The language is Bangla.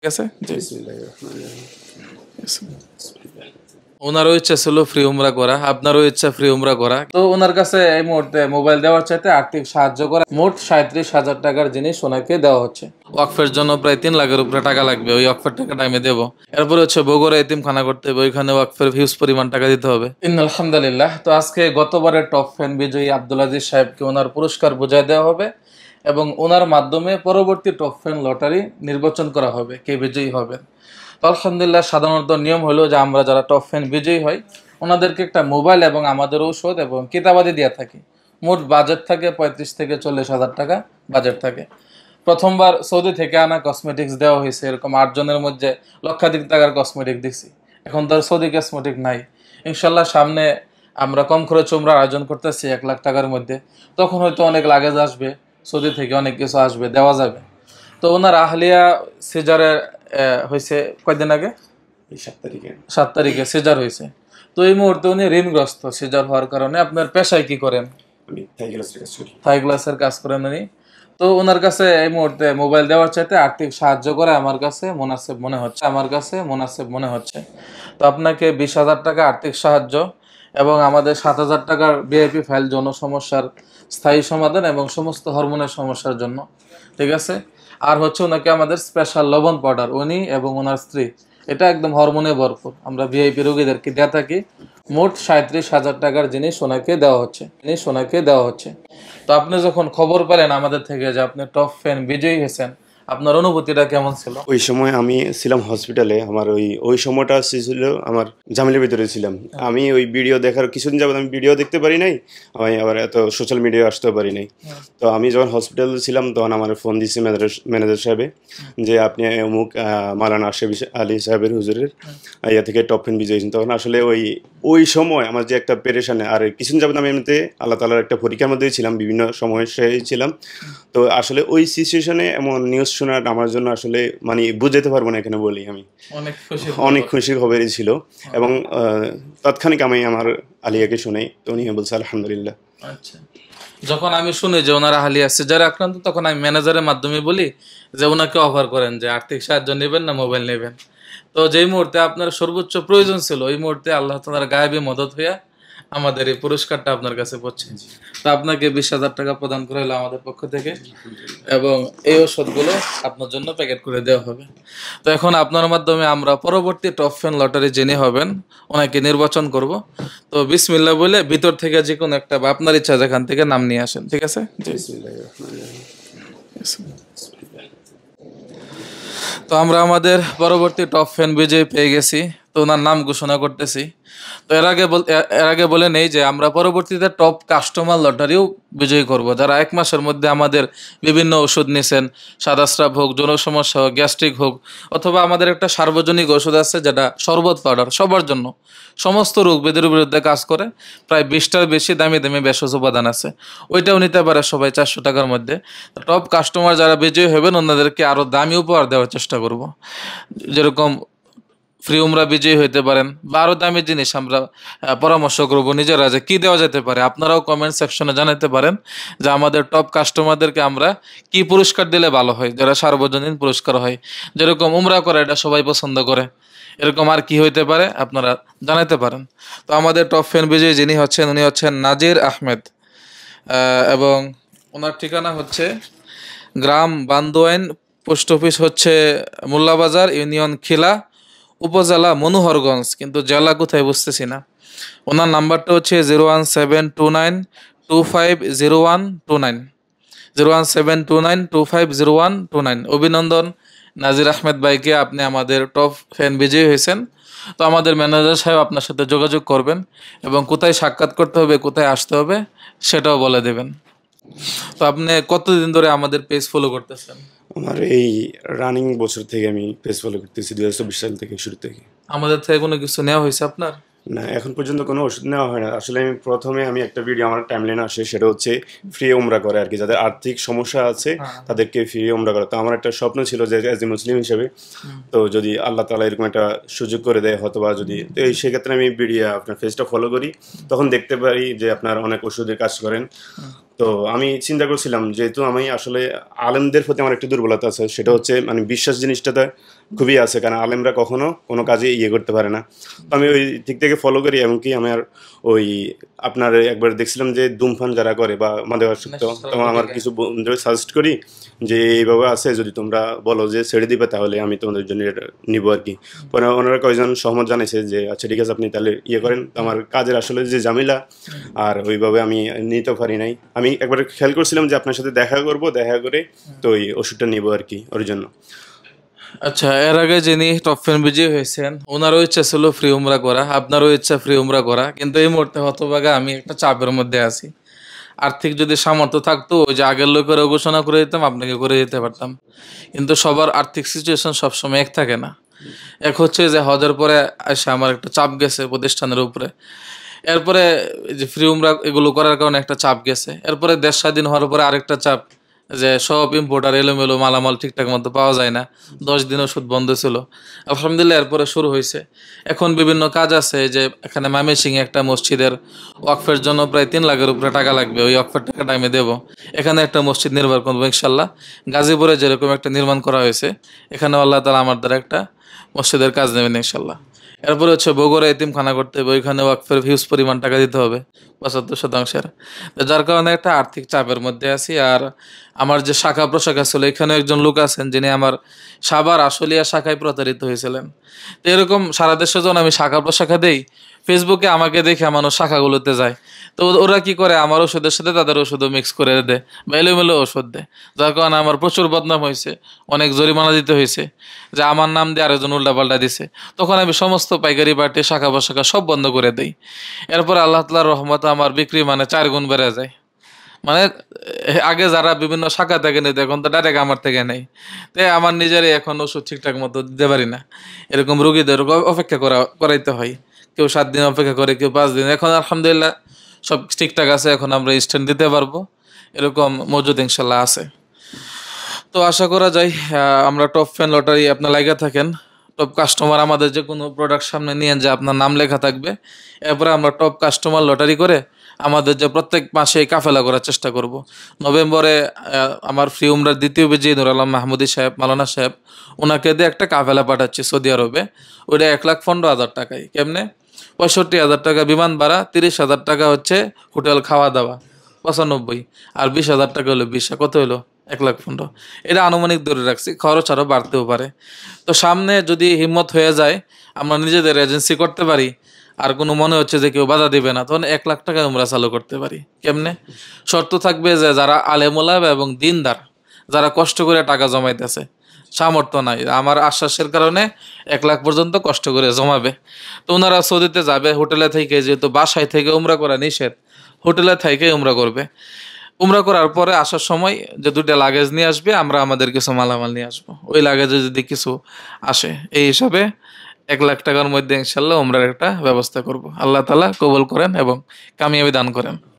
ঠিক আছে জি ওনারও ইচ্ছা ছিল ফ্রি উমরা করা, আপনারও ইচ্ছা ফ্রি উমরা করা। তো ওনার কাছে এই মুহূর্তে মোবাইল দেওয়ার চাইতে আর্থিক সাহায্য করা মোট 37,000 টাকার জিনিস ওনাকে দেওয়া হচ্ছে। ওয়াকফের জন্য প্রায় 3 লাখের উপরে টাকা লাগবে, ওই ওয়াকফের টাকাটা আমি দেবো। এরপরে হচ্ছে বগুড়া এতিমখানা করতে হবে, ওইখানে ওয়াকফের হিউজ পরিমাণ টাকা দিতে হবে। আলহামদুলিল্লাহ। তো আজকে গতবারের টপ ফ্যান বিজয়ী আব্দুল আজিজ সাহেবকে ওনার পুরস্কার বুঝাই দেওয়া হবে এবং ওনার মাধ্যমে পরবর্তী টপ ফ্যান লটারি নির্বাচন করা হবে কে বিজয়ী হবে। তো আলহামদুলিল্লাহ, সাধারণত নিয়ম হলো যে আমরা যারা টপ ফ্যান বিজয়ী হয় ওনাদেরকে একটা মোবাইল এবং আমাদের ঔষধ এবং কিতাবাদি দিয়ে থাকি। মোট বাজেট থাকে 35 থেকে 40,000 টাকা বাজেট থাকে। প্রথমবার সৌদি থেকে আনা কসমেটিক্স দেওয়া হয়েছে, এরকম 8 জনের মধ্যে লক্ষাধিক টাকার কসমেটিক দিচ্ছি। এখন তো আর সৌদি কসমেটিক নাই। ইনশাল্লাহ সামনে আমরা কম খরচ উমরার আয়োজন করতেছি 1 লাখ টাকার মধ্যে। তখন হয়তো অনেক লাগেজ আসবে, সৌদি থেকে অনেক কিছু আসবে, দেওয়া যাবে। তো ওনার আহলিয়া সিজারে হয়েছে কয়দিন আগে, 7 তারিখে সিজার হয়েছে। তো এই মুহূর্তে উনি ঋণগ্রস্ত সিজার হওয়ার কারণে। আপনার পেশায় কি করেন? আমি থাই গ্লাসের কাজ করেন উনি। তো ওনার কাছে এই মুহূর্তে মোবাইল দেওয়ার চাইতে আর্থিক সাহায্য করে আমার কাছে মুনাসেব মনে হচ্ছে। তো আপনাকে 20,000 টাকা আর্থিক সাহায্য এবং আমাদের 7,000 টাকার ভিআইপি ফাইল যৌন সমস্যার স্থায়ী সমাধান এবং সমস্ত হরমোনের সমস্যার জন্য, ঠিক আছে। আর হচ্ছে ওনাকে আমাদের স্পেশাল লবণ পাউডার, উনি এবং ওনার স্ত্রী, এটা একদম হরমোনে ভরপুর, আমরা ভিআইপি রোগীদেরকে দেওয়া থাকি। মোট 37,000 টাকার জিনিস ওনাকে দেওয়া হচ্ছে। তো আপনি যখন খবর পেলেন আমাদের থেকে যে আপনি টপ ফ্যান বিজয়ী হয়েছেন, আপনার অনুভূতিটা কেমন ছিল? ওই সময় আমি ছিলাম হসপিটালে। আমার ওই সময়টা ছিল আমার জামিলের ভিতরে ছিলাম। আমি ওই ভিডিও দেখার কিছুদিন যাবত আমি ভিডিও দেখতে পারি নাই, আমি আবার এত সোশ্যাল মিডিয়ায় আসতেও পারি নাই। তো আমি যখন হসপিটালে ছিলাম তখন আমার ফোন দিচ্ছে ম্যানেজার সাহেবে যে আপনি অমুক মাওলানা আশরাফ আলী সাহেবের হুজুরের ইয়া থেকে টপ ফ্যান বিজয়ী হয়েছেন। তখন আসলে ওই সময় আমার যে একটা পেরেশানে, আর কিছুদিন যাবত আমি এমনিতে আল্লাহ তাআলার একটা পরীক্ষার মধ্যেই ছিলাম, বিভিন্ন সমস্যায় ছিলাম। তো আসলে ওই সিচুয়েশনে এমন নিউজ শোনার আমার জন্য আসলে মানে বুঝাতে পারবো না, এখানে বলি আমি অনেক খুশি খবরই ছিল। এবং তাৎক্ষণিক আমি আমার আলিয়াকে শুনাই, তো উনি বলছে আলহামদুলিল্লাহ। আচ্ছা, যখন আমি শুনি যে ওনারা আহলিয়া সিজারে আক্রান্ত, তখন আমি ম্যানেজারের মাধ্যমে বলি যে ওনাকে অফার করেন যে আর্থিক সাহায্য নেবেন না মোবাইল নেবেন। তো যেই মুহূর্তে আপনার সর্বোচ্চ প্রয়োজন ছিল ওই মুহূর্তে আল্লাহ তাআলার গায়েবী মদত হইয়া আমাদের এই পুরস্কারটা আপনার কাছে পড়ছে। তো আপনাকে 20,000 টাকা প্রদান করা হলো আমাদের পক্ষ থেকে এবং এই ওষুধগুলো আপনার জন্য প্যাকেট করে দেওয়া হবে। তো এখন আপনার মাধ্যমে আমরা পরবর্তী টপ ফ্যান লটারি যিনি হবেন ওনাকে নির্বাচন করব। তো বিসমিল্লাহ বলে ভিতর থেকে যে কোনো একটা বা আপনার ইচ্ছা যেখান থেকে নাম নিয়ে আসেন, ঠিক আছে? তো আমরা আমাদের পরবর্তী টপ ফ্যান বিজয়ী পেয়ে গেছি। তো ওনার নাম ঘোষণা করতেছি। তো এর আগে বলে নেই যে আমরা পরবর্তীতে টপ কাস্টমার লটারিও বিজয়ী করব। যারা 1 মাসের মধ্যে আমাদের বিভিন্ন ওষুধ নিছেন, সাদাস্রাব হোক, যৌন সমস্যা হোক, গ্যাস্ট্রিক হোক, অথবা আমাদের একটা সার্বজনীন ওষুধ আছে যেটা শরবত পাউডার, সবার জন্য সমস্ত রোগ ব্যাধির বিরুদ্ধে কাজ করে। প্রায় 20টার বেশি দামি দামি ভেষজ উপাদান আছে, ওইটাও নিতে পারে সবাই 400 টাকার মধ্যে। টপ কাস্টমার যারা বিজয়ী হবেন ওনাদেরকে আরও দামি উপহার দেওয়ার চেষ্টা করব। যেরকম ফ্রি উমরা বিজয়ী হইতে পারেন বা আরও দামি জিনিস আমরা পরামর্শ করবো নিজেরা যে কী দেওয়া যেতে পারে। আপনারাও কমেন্ট সেকশনে জানাতে পারেন যে আমাদের টপ কাস্টমারদেরকে আমরা কি পুরস্কার দিলে ভালো হয়, যারা সার্বজনীন পুরস্কার হয়। যেরকম উমরা করে এটা সবাই পছন্দ করে, এরকম আর কি হইতে পারে আপনারা জানাতে পারেন। তো আমাদের টপ ফ্যান বিজয়ী যিনি হচ্ছেন উনি হচ্ছেন নাজির আহমেদ এবং ওনার ঠিকানা হচ্ছে গ্রাম বান্দোয়াইন, পোস্ট অফিস হচ্ছে মোল্লাবাজার, ইউনিয়ন খিলা, উপজেলা মনোহরগঞ্জ, কিন্তু জেলা কোথায় বুঝতেছি না। ওনার নাম্বারটা হচ্ছে 01729250129, 01729250129। অভিনন্দন নাজির আহমেদ ভাইকে, আপনি আমাদের টপ ফ্যান বিজয়ী হয়েছেন। তো আমাদের ম্যানেজার সাহেব আপনার সাথে যোগাযোগ করবেন এবং কোথায় সাক্ষাৎ করতে হবে, কোথায় আসতে হবে সেটাও বলে দেবেন। তো আপনি কতদিন ধরে আমাদের পেজ ফলো করতেছেন? আমার এই রানিং বছর থেকে আমি পেজ ফলো করতেছি, 2024 সাল থেকে, শুরু থেকে। আমাদের থেকে কোনো কিছু নেওয়া হয়েছে আপনার? না, এখন পর্যন্ত কোনো ওষুধ নেওয়া হয় না। আসলে আমি একটা ভিডিও আমার টাইমলাইনে আসে, সেটা হচ্ছে ফ্রি উমরা করে আর কি, যাদের আর্থিক সমস্যা আছে তাদেরকে ফ্রি উমরা করে। তো আমার একটা স্বপ্ন ছিল যে অ্যাজ এ মুসলিম হিসেবে, তো যদি আল্লাহ তাআলা এরকম একটা সুযোগ করে দেয় হয়তো বা যদি, তো সেক্ষেত্রে আমি ভিডিও আপনার পেজটা ফলো করি, তখন দেখতে পারি যে আপনার অনেক ওষুধের কাজ করেন। তো আমি চিন্তা করছিলাম, যেহেতু আমি আসলে আলেমদের প্রতি আমার একটু দুর্বলতা আছে, সেটা হচ্ছে মানে বিশ্বাস জিনিসটাতে খুবই আছে, কারণ আলেমরা কখনো কোনো কাজে ইয়ে করতে পারে না। তো আমি ওই দিক থেকে ফলো করি, এমনকি আমার ওই আপনার একবার দেখছিলাম যে ধূমপান যারা করে বা মাদকাসক্ত, নেশা তো সারার আমার দিকে। কিছু বন্ধুদের সাজেস্ট করি যে এইভাবে আছে, যদি তোমরা বলো যে ছেড়ে দিবে তাহলে আমি তোমাদের জন্য এটা নিবো আর কি। পরে ওনারা কয়েকজন সহমত জানাইছে যে আচ্ছা ঠিক আছে আপনি তাহলে ইয়ে করেন। তো আমার কাজের আসলে যে ঝামেলা, আর ওইভাবে আমি নিতে পারি নাই। আমি একবার খেয়াল করছিলাম যে আপনার সাথে দেখা করব, দেখা করে তো ওই ওষুধটা নিবো আর কি ওর জন্য। আচ্ছা, এর আগে যিনি টপ ফ্যান বিজয়ী হয়েছেন ওনারও ইচ্ছা ছিল ফ্রি উমরা করা, আপনারও ইচ্ছা ফ্রি উমরা করা, কিন্তু এই মুহূর্তে হতভাগা আমি একটা চাপের মধ্যে আছি। আর্থিক যদি সামর্থ্য থাকতো ওই যে আগের লোকেরও ঘোষণা করে দিতাম, আপনাকে করে দিতে পারতাম। কিন্তু সবার আর্থিক সিচুয়েশন সবসময় এক থাকে না। এক হচ্ছে যে হজের পরে এসে আমার একটা চাপ গেছে প্রতিষ্ঠানের উপরে। এরপরে এই যে ফ্রি উমরা এগুলো করার কারণে একটা চাপ গেছে। এরপরে দেশ স্বাধীন হওয়ার পরে আরেকটা চাপ, যে সব ইম্পোর্টার এলোমেলো মালামাল ঠিকঠাক মতো পাওয়া যায় না। 10 দিন ওষুধ বন্ধ ছিল। আলহামদুলিল্লাহ এরপরে শুরু হয়েছে। এখন বিভিন্ন কাজ আছে, যে এখানে ময়মনসিংহে একটা মসজিদের ওয়াকফের জন্য প্রায় 3 লাখের উপরে টাকা লাগবে, ওই ওয়াকফের টাকাটা আমি দেবো। এখানে একটা মসজিদ নির্মাণ করবো ইনশাল্লাহ। গাজীপুরে যেরকম একটা নির্মাণ করা হয়েছে, এখানে আল্লাহ তালা আমার দ্বারা একটা মসজিদের কাজ নেবেন ইনশাল্লাহ। এরপরে হচ্ছে বগুড়া এতিমখানা করতে হবে, ওইখানে ওয়াকফের হিউজ পরিমাণ টাকা দিতে হবে, 75%। তো যার কারণে একটা আর্থিক চাপের মধ্যে আছি। আর আমার যে শাখা প্রশাখা ছিল, এখানে একজন লোক আছেন যিনি আমার সাভার আশুলিয়া শাখায় প্রতারিত হয়েছিলেন। তো এরকম সারা দেশে যখন আমি শাখা প্রশাখা দেই, ফেসবুকে আমাকে দেখে মানুষ শাখাগুলোতে যায়। তো ওরা কি করে, আমার ওষুধের সাথে তাদের ওষুধও মিক্স করে দেয় বা এলোমেলো ওষুধ দেয়। যার কারণে আমার প্রচুর বদনাম হয়েছে, অনেক জরিমানা দিতে হয়েছে, যে আমার নাম দিয়ে আরেকজন উল্টাপাল্টা দিছে। তখন আমি সমস্ত পাইকারি পার্টি শাখা প্রশাখা সব বন্ধ করে দিই। এরপর আল্লাহ তাআলার রহমতে আমার বিক্রি মানে 4 গুণ বেড়ে যায়। মানে আগে যারা বিভিন্ন শাখা থেকে নিত, এখন তো ডাইরেক্ট আমার থেকে নেই। তাই আমার নিজেরই এখন ওষুধ ঠিকঠাক মতো দিতে পারি না। এরকম রুগীদের অপেক্ষা করাইতে হয়। কেউ 7 দিন অপেক্ষা করে, কেউ 5 দিন। এখন আলহামদুলিল্লাহ সব ঠিকঠাক আছে, এখন আমরা ইনস্ট্যান্ট দিতে পারবো, এরকম মজুদ ইনশাল্লাহ আছে। তো আশা করা যায় আমরা টপ ফ্যান লটারি আপনার লাগা থাকেন। টপ কাস্টমার আমাদের যে কোনো প্রোডাক্ট সামনে নিয়ে যে আপনার নাম লেখা থাকবে। এরপরে আমরা টপ কাস্টমার লটারি করে আমাদের যে প্রত্যেক মাসে কাফেলা করার চেষ্টা করব। নভেম্বরে আমার ফ্রি উমরার দ্বিতীয় বিজয়ী নুর আলম মাহমুদি সাহেব, মালানা সাহেব, ওনাকে দিয়ে একটা কাফেলা পাঠাচ্ছি সৌদি আরবে। ওইটা 1,15,000 টাকায়। কেমনে? 65,000 টাকা বিমান ভাড়া, 30,000 টাকা হচ্ছে হোটেল খাওয়া দাওয়া, 95, আর 20,000 টাকা হলো ভিসা। কত হলো? 1,15,000। এটা আনুমানিক ধরে রাখছি, খরচ আরও বাড়তেও পারে। তো সামনে যদি হিম্মত হয়ে যায়, আমরা নিজেদের এজেন্সি করতে পারি, আর কোনো মনে হচ্ছে যে কেউ বাধা দিবে না, তখন 1 লাখ টাকা আমরা চালু করতে পারি। কেমনে? শর্ত থাকবে যে যারা আলেমুলামা এবং দিনদার, যারা কষ্ট করে টাকা জমাইতেছে, সামর্থ্য নাই, আমার আশ্বাসের কারণে 1 লাখ পর্যন্ত কষ্ট করে জমাবে, তো ওনারা সৌদিতে যাবে হোটেলে থেকে, যেহেতু বাসায় থেকে উমরা করা নিষেধ, হোটেলে থেকে উমরা করবে। উমরা করার পরে আসার সময় যে 2টা লাগেজ নিয়ে আসবে, আমরা আমাদের কিছু মালামাল নিয়ে আসবো, ওই লাগেজে যদি কিছু আসে, এই হিসাবে 1 লাখ টাকার মধ্যে ইনশাল্লাহ উমরার একটা ব্যবস্থা করব। আল্লাহ তাআলা কবুল করেন এবং কামিয়াবি দান করেন।